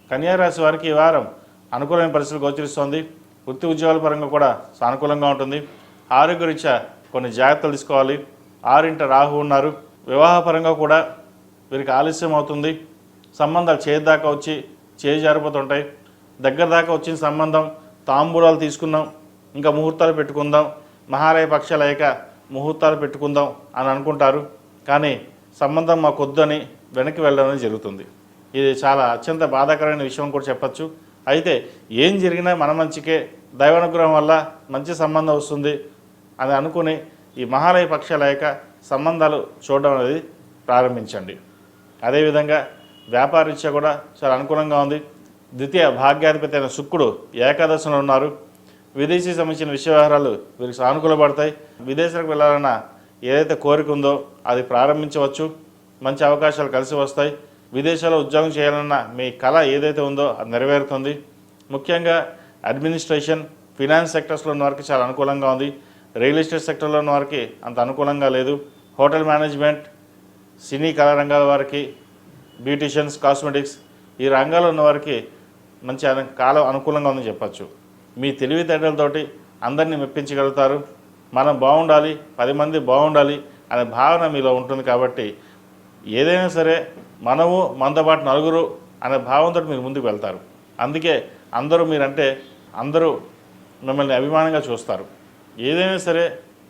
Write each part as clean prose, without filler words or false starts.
కన్యా రాశి వారికి ఈ వారం అనుకూలమైన పరిస్థితులు గోచరిస్తోంది. వృత్తి ఉద్యోగాల పరంగా కూడా సానుకూలంగా ఉంటుంది. ఆరోగ్యరీత్యా కొన్ని జాగ్రత్తలు తీసుకోవాలి. 6వ ఇంట రాహు ఉన్నారు. వివాహపరంగా కూడా వీరికి ఆలస్యం అవుతుంది. సంబంధాలు చేదాకా వచ్చి జారిపోతుంటాయి. దగ్గర దాకా వచ్చిన సంబంధం తాంబూలాలు తీసుకుందాం, ఇంకా ముహూర్తాలు పెట్టుకుందాం, మహాలయ పక్షాలు అయ్యాక ముహూర్తాలు పెట్టుకుందాం అని అనుకుంటారు. కానీ సంబంధం మాకొద్దు అని వెనక్కి వెళ్ళడం జరుగుతుంది. ఇది చాలా అత్యంత బాధాకరమైన విషయం కూడా చెప్పచ్చు. అయితే ఏం జరిగినా మన మంచికే, దైవానుగ్రహం వల్ల మంచి సంబంధం వస్తుంది అని అనుకుని ఈ మహాలయ పక్షాలు అయ్యాక సంబంధాలు చూడడం అనేది ప్రారంభించండి. అదేవిధంగా వ్యాపారరీత్యా కూడా చాలా అనుకూలంగా ఉంది. ద్వితీయ భాగ్యాధిపతి అయిన శుక్రుడు ఏకాదశంలో ఉన్నారు. విదేశీ సంబంధించిన విషయ వ్యవహారాలు వీరికి సానుకూలపడతాయి. విదేశాలకు వెళ్ళాలన్న ఏదైతే కోరిక ఉందో అది ప్రారంభించవచ్చు. మంచి అవకాశాలు కలిసి వస్తాయి. విదేశాల్లో ఉద్యోగం చేయాలన్న మీ కళ ఏదైతే ఉందో అది నెరవేరుతుంది. ముఖ్యంగా అడ్మినిస్ట్రేషన్, ఫినాన్స్ సెక్టర్స్లో ఉన్న వారికి చాలా అనుకూలంగా ఉంది. రియల్ ఎస్టేట్ సెక్టర్లో ఉన్న వారికి అంత అనుకూలంగా లేదు. హోటల్ మేనేజ్మెంట్, సినీ కళా రంగాల వారికి, బ్యూటిషియన్స్, కాస్మెటిక్స్ ఈ రంగాల్లో ఉన్న వారికి మంచి కాలం అనుకూలంగా ఉందని చెప్పచ్చు. మీ తెలివితేటలతోటి అందరినీ మెప్పించగలుగుతారు. మనం బాగుండాలి, 10 మంది బాగుండాలి అనే భావన మీలో ఉంటుంది. కాబట్టి ఏదైనా సరే మనము మనతో పాటు నలుగురు అనే భావంతో మీరు ముందుకు వెళ్తారు. అందుకే అందరూ మీరంటే అందరూ మిమ్మల్ని అభిమానంగా చూస్తారు. ఏదైనా సరే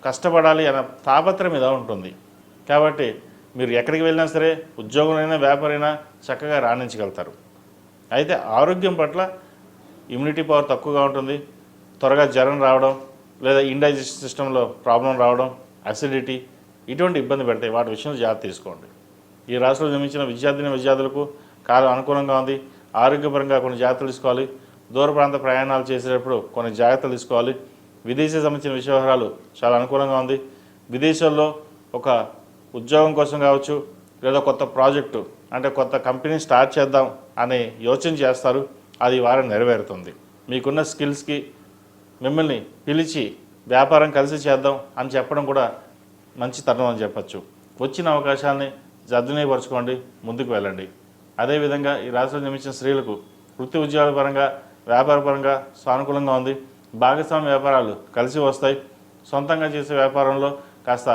కష్టపడాలి అనే తాపత్రయం మీద ఉంటుంది. కాబట్టి మీరు ఎక్కడికి వెళ్ళినా సరే, ఉద్యోగంలో వ్యాపారైనా చక్కగా రాణించగలుగుతారు. అయితే ఆరోగ్యం పట్ల ఇమ్యూనిటీ పవర్ తక్కువగా ఉంటుంది. త్వరగా జ్వరం రావడం, లేదా ఇండైజెషన్ సిస్టంలో ప్రాబ్లం రావడం, అసిడిటీ ఇటువంటి ఇబ్బంది పెడతాయి. వాటి విషయంలో జాగ్రత్త తీసుకోండి. ఈ రాశిలో జన్మించిన విద్యార్థులకు కాలం అనుకూలంగా ఉంది. ఆరోగ్యపరంగా కొన్ని జాగ్రత్తలు తీసుకోవాలి. దూర ప్రాంత ప్రయాణాలు చేసేటప్పుడు కొన్ని జాగ్రత్తలు తీసుకోవాలి. విదేశీ సంబంధించిన విషయ వ్యవహారాలు చాలా అనుకూలంగా ఉంది. విదేశాల్లో ఒక ఉద్యోగం కోసం కావచ్చు, లేదా కొత్త ప్రాజెక్టు అంటే కొత్త కంపెనీ స్టార్ట్ చేద్దాం అని యోచన చేస్తారు. అది వారం నెరవేరుతుంది. మీకున్న స్కిల్స్కి మిమ్మల్ని పిలిచి వ్యాపారం కలిసి చేద్దాం అని చెప్పడం కూడా మంచి తరుణం అని చెప్పచ్చు. వచ్చిన అవకాశాన్ని సద్వినియోగపరచుకోండి, ముందుకు వెళ్ళండి. అదేవిధంగా ఈ రాశిలో జన్మించిన స్త్రీలకు వృత్తి ఉద్యోగాల పరంగా, వ్యాపార పరంగా సానుకూలంగా ఉంది. భాగస్వామ్య వ్యాపారాలు కలిసి వస్తాయి. సొంతంగా చేసే వ్యాపారంలో కాస్త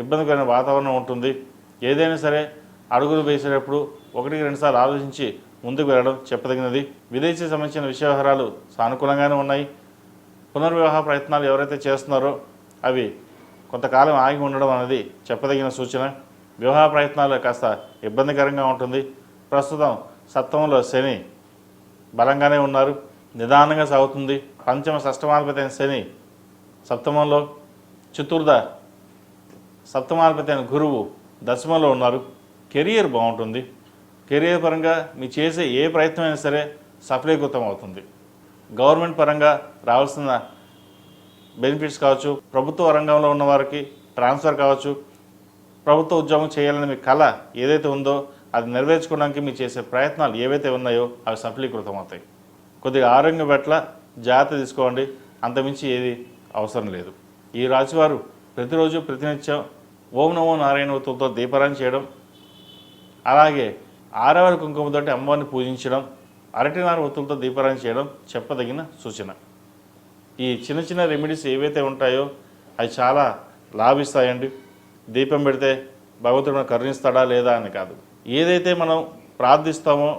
ఇబ్బందికరమైన వాతావరణం ఉంటుంది. ఏదైనా సరే అడుగులు వేసేటప్పుడు 1-2 సార్లు ఆలోచించి ముందుకు వెళ్ళడం చెప్పదగినది. విదేశీ సంబంధించిన విషయ వ్యవహారాలు సానుకూలంగానే ఉన్నాయి. పునర్వివాహ ప్రయత్నాలు ఎవరైతే చేస్తున్నారో అవి కొంతకాలం ఆగి ఉండడం అనేది చెప్పదగిన సూచన. వివాహ ప్రయత్నాలు కాస్త ఇబ్బందికరంగా ఉంటుంది. ప్రస్తుతం సప్తమంలో శని బలంగానే ఉన్నారు. నిదానంగా సాగుతుంది. పంచమ షష్టమాధిపతి అయిన శని సప్తమంలో, చతుర్థ సప్తమాధిపతి అయిన గురువు దశమంలో ఉన్నారు. కెరియర్ బాగుంటుంది. కెరియర్ పరంగా మీరు చేసే ఏ ప్రయత్నమైనా సరే సఫలీకృతం అవుతుంది. గవర్నమెంట్ పరంగా రావాల్సిన బెనిఫిట్స్ కావచ్చు, ప్రభుత్వ రంగంలో ఉన్న వారికి ట్రాన్స్ఫర్ కావచ్చు, ప్రభుత్వ ఉద్యోగం చేయాలని మీ కళ ఏదైతే ఉందో అది నెరవేర్చుకోవడానికి మీరు చేసే ప్రయత్నాలు ఏవైతే ఉన్నాయో అవి సఫలీకృతం అవుతాయి. కొద్దిగా ఆరోగ్యం పట్ల జాగ్రత్త తీసుకోండి. అంతమించి ఏది అవసరం లేదు. ఈ రాశివారు ప్రతిరోజు ప్రతినిత్యం ఓం నమో నారాయణ ఒత్తులతో దీపారాధన చేయడం, అలాగే ఆరవల కుంకుమతోటి అమ్మవారిని పూజించడం, అరటినార ఒత్తులతో దీపారాధన చేయడం చెప్పదగిన సూచన. ఈ చిన్న చిన్న రెమెడీస్ ఏవైతే ఉంటాయో అవి చాలా లాభిస్తాయండి. దీపం పెడితే భగవంతుడు కరుణిస్తాడా లేదా అని కాదు. ఏదైతే మనం ప్రార్థిస్తామో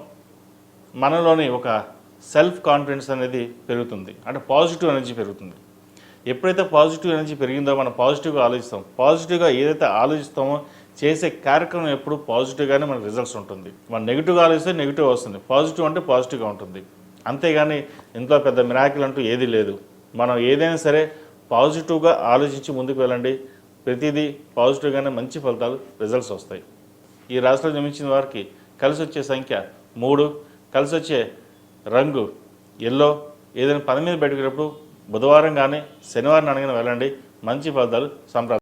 మనలోని ఒక సెల్ఫ్ కాన్ఫిడెన్స్ అనేది పెరుగుతుంది. అంటే పాజిటివ్ ఎనర్జీ పెరుగుతుంది. ఎప్పుడైతే పాజిటివ్ ఎనర్జీ పెరిగిందో మనం పాజిటివ్గా ఆలోచిస్తాం. పాజిటివ్గా ఏదైతే ఆలోచిస్తామో చేసే కార్యక్రమం ఎప్పుడు పాజిటివ్గానే మనకు రిజల్ట్స్ ఉంటుంది. మనం నెగిటివ్గా ఆలోచిస్తే నెగిటివ్ వస్తుంది. పాజిటివ్ అంటే పాజిటివ్గా ఉంటుంది. అంతేగాని ఇంట్లో పెద్ద మిరాకిల్ అంటూ ఏదీ లేదు. మనం ఏదైనా సరే పాజిటివ్గా ఆలోచించి ముందుకు వెళ్ళండి. ప్రతిదీ పాజిటివ్గానే మంచి ఫలితాలు, రిజల్ట్స్ వస్తాయి. ఈ రాశిలో జన్మించిన వారికి కలిసి వచ్చే సంఖ్య 3, కలిసి వచ్చే రంగు ఎల్లో. ఏదైనా పని మీద బయటకు బుధవారం కానీ శనివారం అనగానే వెళ్ళండి. మంచి ఫలితాలు సంప్రాప్తం.